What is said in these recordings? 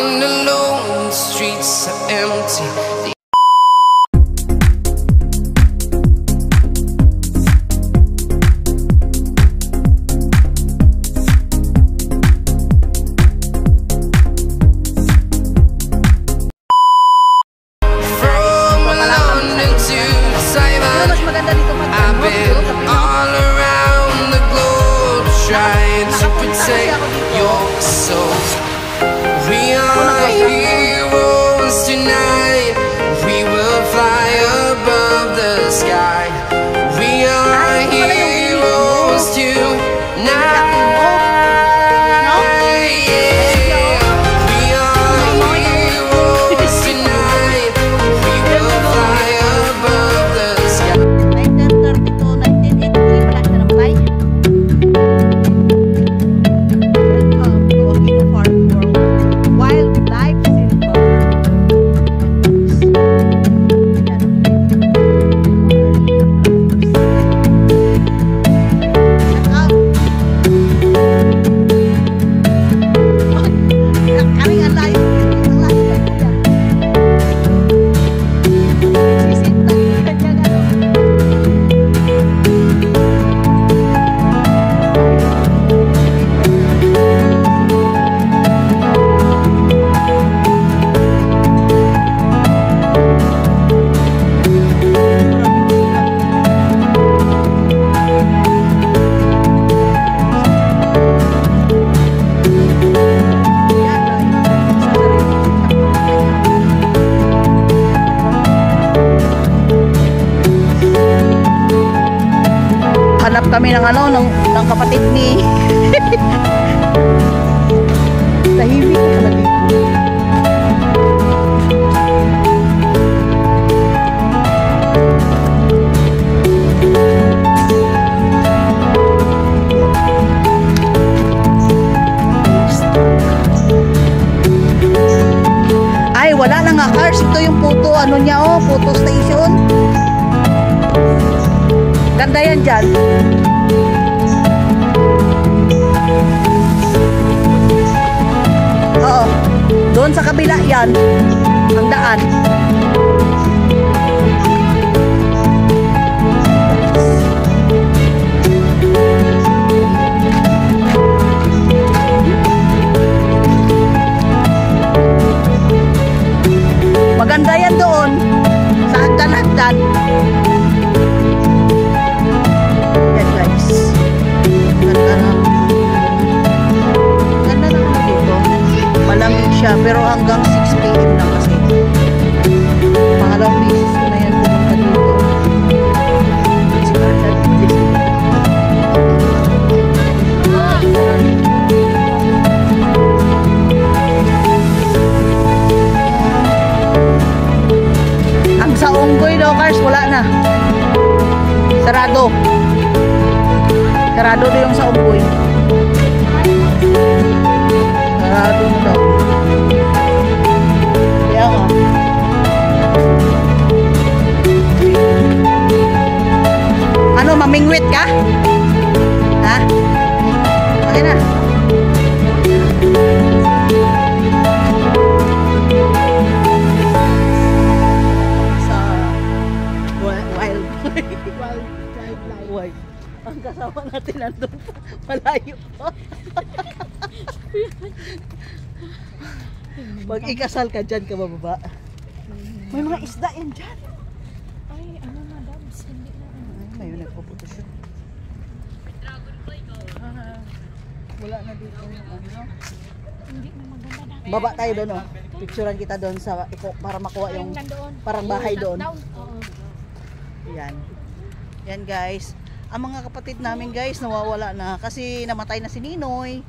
walking alone, the streets are empty. Trying to protect your soul. We are heroes tonight. We will fly above the sky. We are heroes tonight. Hanap kami ng ng kapatid ni tahimik ka pala dito. Ay, wala na nga cars. Ito yung photo, niya photo station. Ganda yan dyan. Oo. Doon sa kabila yan. Ang daan. Maganda yan doon. Sa hagdan-hagdan. Malamig siya, pero hanggang 6 PM na kasi. Pangalawang beses ko na yan pumunta dito. Ang sa Unggoy daw, cars, wala na. Sarado. Sarado daw yung sa Unggoy. Sarado na daw. Kaya nga. Ano, mamingwit ka? Ha? Okay na. Sa wild wildlife. Ang kasama natin nandun po. Malayo po. Pag ikasal ka dyan ka bababa. May mga isda yan dyan. Ay, ano na dabs. Hindi na. May nagpo-photoshoot. Wala na dito. Hindi na maganda na. Baba tayo doon, oh. Picturean kita doon sa para makuha yung parang bahay doon. Yan. Yan guys. Ang mga kapatid namin guys nawawala na kasi namatay na si Ninoy.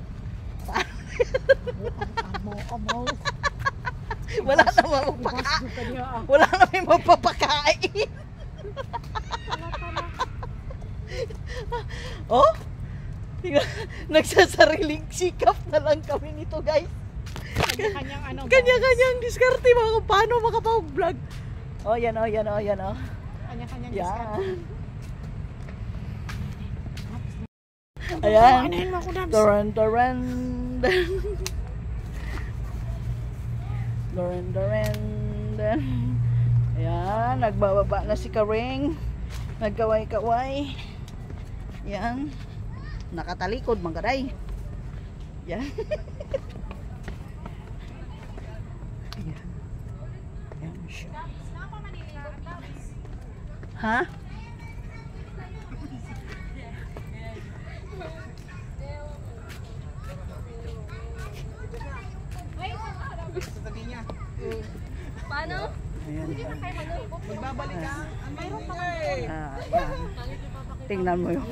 Wala na mapapakain. Wala na may mapapakain. Oh? Nagsasariling sikap na lang kami nito guys. Kanya-kanyang diskarte mga kung paano makapag-vlog. Oh yan oh, yan oh, yan oh. Kanya-kanyang diskarte. Ayan. Taran. Doren. Ayan, nagbababa na si Karing. Nagkaway-kaway. Yan. Nakatalikod, manggaray. Yan. Yan. Yan siya. Ha? Paano? Ayan. Magbabalik ka? Mayroon pa Yan. Tingnan mo yung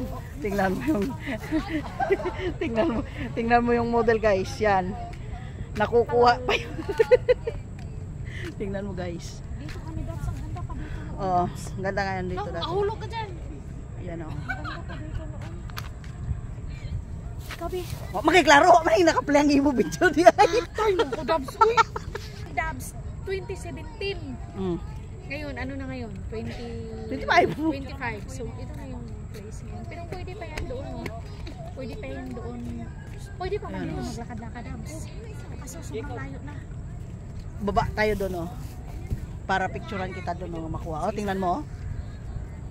tingnan mo yung model guys. Yan. Nakukuha pa yun. Tingnan mo guys. Dito kami daw. Ang ganda pa dito noon. Oh, ganda ngayon dito dati. Ahulog ka dyan. Yan oh. Ang ganda pa dito noon. Kabi. Oh, makiklaro, may nakaplay ang imo video diya. Tay mo ko Dabs. Uy. Dabs 2017. Ngayon, ano na ngayon? 25. 25. So, ito na yung place ngayon. Pero pwede pa yan doon, no? Pwede pa yan doon. Pwede pa man dito maglakad-lakad, Dabs. Kaso, sobrang layo na. Baba tayo doon oh. Para picturean kita doon oh, makuha. Oh, tingnan mo oh.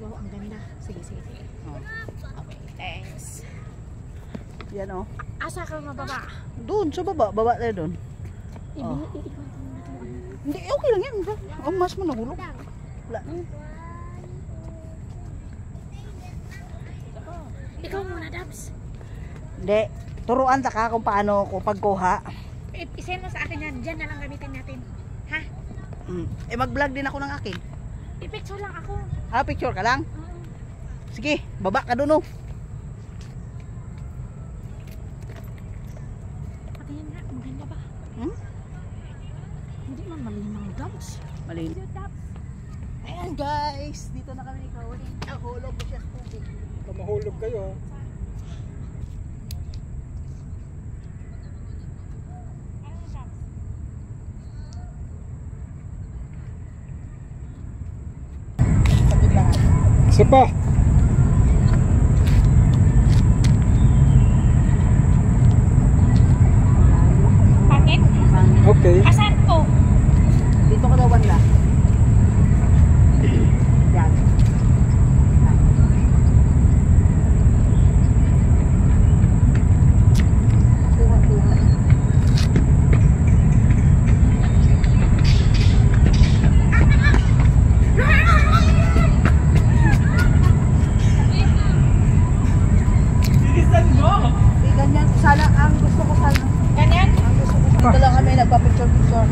Wow, ang ganda. Sige. Oh. Okay, thanks. Yan oh. Asa ka mababa? Doon sa baba, baba tayo doon. Oh. Iikot mo na ito. Hindi, okay lang yan. Oh, mas mo nahulog. Wala. Ikaw muna, Dabs. Hindi, turuan ta ka kung paano ko pagkuha. I-send mo sa akin yan. Diyan na lang gamitin natin. Ha? Eh mag-vlog din ako ng akin. I-picture lang ako. Ah, picture ka lang? Sige, baba ka doon oh. Patingin nga, maganda ba? Hindi man malinaw, Dabs. Malin. Ayan guys, dito na kami ikaw. Nahulog mo siya sa tubig. Mahulog kayo. Sabit lahat. Isa pa. Pangit? Okay. Asan ko? Dito ka daw banda. Yan. Kuha. Eh, ganyan. Sana, ang gusto ko sana. Ganyan? Ang gusto ko sana. Dito lang kami nagpa-picture-picture.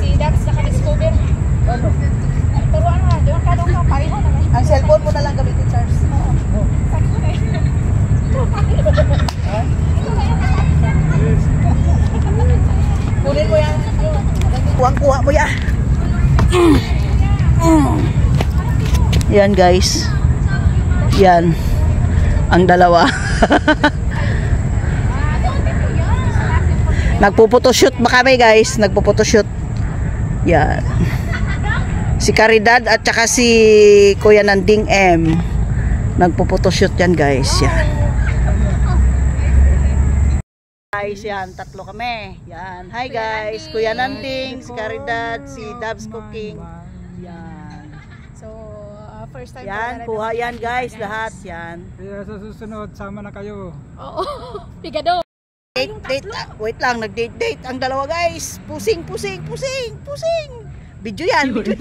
Si Dabs naka-discover. Ano? Turuan nga, doon ka pareho naman. Ang cellphone mo na lang gamitin, Charles. Sabi ko na yun. Kunin mo yan. Kuwang-kuha mo yan. Yan guys. Yan. Ang dalawa. Nagpo-photoshoot ba kami guys? Nagpo-photoshoot. Yan. Si Caridad at saka si Kuya Nanding M. Nagpo-photoshoot yan guys. Yan. Guys, yan. Tatlo kami. Yan. Hi guys. Kuya Nanding, si Caridad, si Dabs Cooking. Yan. So, first time Yan. Kuha yan guys. Lahat. Yan. Kaya sa susunod, sama na kayo. Oo. Pigado. Date. Wait lang. Nag-date ang dalawa guys. Pusing. Video yan. Video.